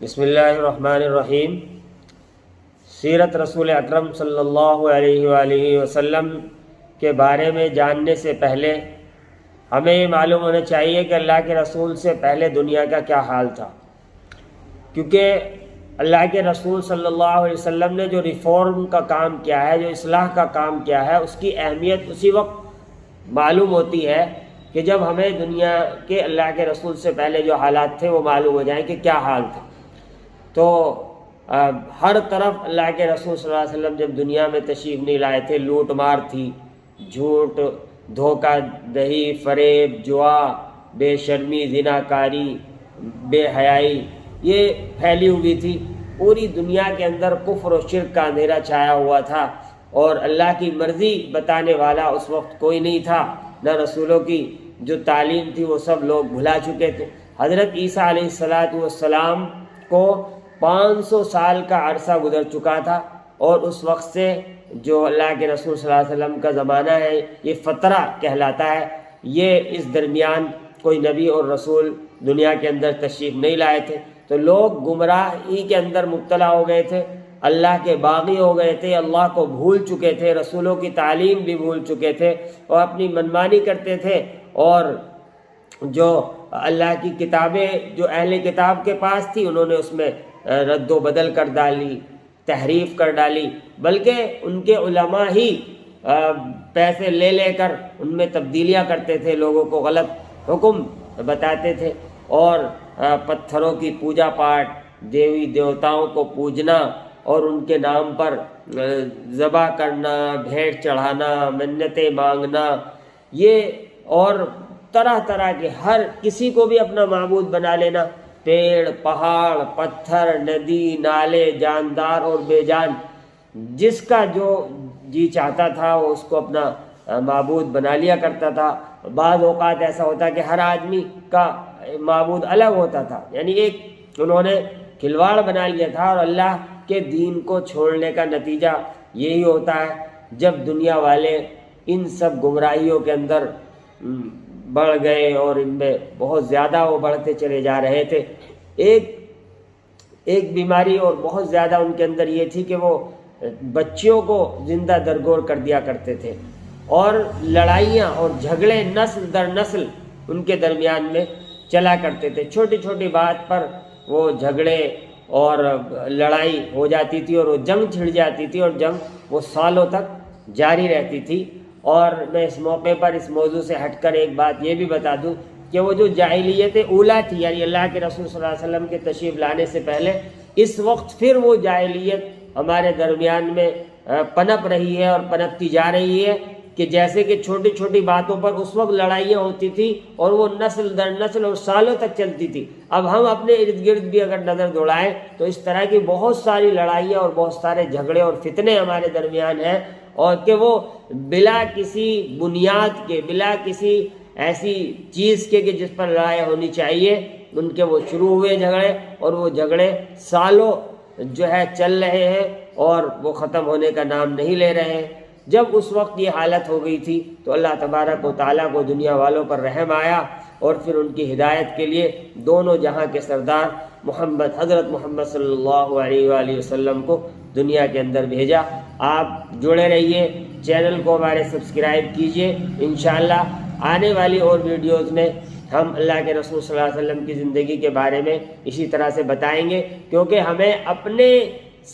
بسم اللہ الرحمن الرحیم۔ سیرت رسول اکرم صلی اللہ علیہ وآلہ وسلم کے بارے میں جاننے سے پہلے ہمیں یہ معلوم ہونا چاہیے کہ اللہ کے رسول سے پہلے دنیا کا کیا حال تھا، کیونکہ اللہ کے رسول صلی اللہ علیہ وسلم نے جو ریفارم کا کام کیا ہے، جو اصلاح کا کام کیا ہے، اس کی اہمیت اسی وقت معلوم ہوتی ہے کہ جب ہمیں دنیا کے اللہ کے رسول سے پہلے جو حالات تھے وہ معلوم ہو جائیں کہ کیا حال تھا۔ تو ہر طرف اللہ کے رسول صلی اللہ علیہ وسلم جب دنیا میں تشریف نہیں لائے تھے، لوٹ مار تھی، جھوٹ، دھوکہ دہی، فریب، جوا، بے شرمی، زناکاری، بے حیائی، یہ پھیلی ہوئی تھی۔ پوری دنیا کے اندر کفر و شرک کا اندھیرا چھایا ہوا تھا، اور اللہ کی مرضی بتانے والا اس وقت کوئی نہیں تھا، نہ رسولوں کی جو تعلیم تھی وہ سب لوگ بھلا چکے تھے۔ حضرت عیسیٰ علیہ السلام کو 500 سال کا عرصہ گزر چکا تھا، اور اس وقت سے جو اللہ کے رسول صلی اللہ علیہ وسلم کا زمانہ ہے یہ فترہ کہلاتا ہے۔ یہ اس درمیان کوئی نبی اور رسول دنیا کے اندر تشریف نہیں لائے تھے، تو لوگ گمراہی کے اندر مبتلا ہو گئے تھے، اللہ کے باغی ہو گئے تھے، اللہ کو بھول چکے تھے، رسولوں کی تعلیم بھی بھول چکے تھے، اور اپنی منمانی کرتے تھے، اور جو اللہ کی کتابیں جو اہل کتاب کے پاس تھی انہوں نے اس میں رد و بدل کر ڈالی، تحریف کر ڈالی، بلکہ ان کے علماء ہی پیسے لے لے کر ان میں تبدیلیاں کرتے تھے، لوگوں کو غلط حکم بتاتے تھے، اور پتھروں کی پوجا پاٹ، دیوی دیوتاؤں کو پوجنا اور ان کے نام پر ذبح کرنا، بھیٹ چڑھانا، منتیں مانگنا، یہ اور طرح طرح کے ہر کسی کو بھی اپنا معبود بنا لینا، پیڑ، پہاڑ، پتھر، ندی، نالے، جاندار اور بے جان، جس کا جو جی چاہتا تھا وہ اس کو اپنا معبود بنا لیا کرتا تھا۔ بعض اوقات ایسا ہوتا کہ ہر آدمی کا معبود الگ ہوتا تھا، یعنی ایک انہوں نے کھلواڑ بنا لیا تھا، اور اللہ کے دین کو چھوڑنے کا نتیجہ یہی ہوتا ہے جب دنیا والے ان سب گمراہیوں کے اندر بڑھ گئے، اور ان میں بہت زیادہ وہ بڑھتے چلے جا رہے تھے۔ ایک بیماری اور بہت زیادہ ان کے اندر یہ تھی کہ وہ بچیوں کو زندہ درگور کر دیا کرتے تھے، اور لڑائیاں اور جھگڑے نسل در نسل ان کے درمیان میں چلا کرتے تھے۔ چھوٹی چھوٹی بات پر وہ جھگڑے اور لڑائی ہو جاتی تھی، اور وہ جنگ چھڑ جاتی تھی، اور جنگ وہ سالوں تک جاری رہتی تھی۔ اور میں اس موقع پر اس موضوع سے ہٹ کر ایک بات یہ بھی بتا دوں کہ وہ جو جاہلیت اولیٰ تھی، یعنی اللہ کے رسول صلی اللہ علیہ وسلم کے تشریف لانے سے پہلے، اس وقت پھر وہ جاہلیت ہمارے درمیان میں پنپ رہی ہے اور پنپتی جا رہی ہے، کہ جیسے کہ چھوٹی چھوٹی باتوں پر اس وقت لڑائیاں ہوتی تھی، اور وہ نسل در نسل اور سالوں تک چلتی تھی۔ اب ہم اپنے ارد گرد بھی اگر نظر دوڑائیں تو اس طرح کی بہت ساری لڑائیاں اور بہت سارے جھگڑے اور فتنے ہمارے درمیان ہیں، اور کہ وہ بلا کسی بنیاد کے، بلا کسی ایسی چیز کے کہ جس پر لڑائی ہونی چاہیے، ان کے وہ شروع ہوئے جھگڑے، اور وہ جھگڑے سالوں جو ہے چل رہے ہیں، اور وہ ختم ہونے کا نام نہیں لے رہے ہیں۔ جب اس وقت یہ حالت ہو گئی تھی تو اللہ تبارک و تعالیٰ کو دنیا والوں پر رحم آیا، اور پھر ان کی ہدایت کے لیے دونوں جہاں کے سردار حضرت محمد صلی اللہ علیہ وآلہ وسلم کو دنیا کے اندر بھیجا۔ آپ جڑے رہیے، چینل کو ہمارے سبسکرائب کیجئے۔ انشاءاللہ آنے والی اور ویڈیوز میں ہم اللہ کے رسول صلی اللہ علیہ وسلم کی زندگی کے بارے میں اسی طرح سے بتائیں گے، کیونکہ ہمیں اپنے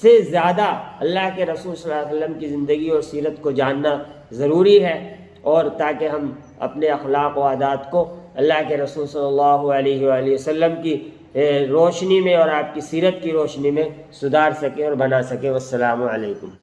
سے زیادہ اللہ کے رسول صلی اللہ علیہ وسلم کی زندگی اور سیرت کو جاننا ضروری ہے، اور تاکہ ہم اپنے اخلاق و عادات کو اللہ کے رسول صلی اللہ علیہ وآلہ وسلم کی روشنی میں اور آپ کی سیرت کی روشنی میں سدھار سکیں اور بنا سکیں۔ والسلام علیکم۔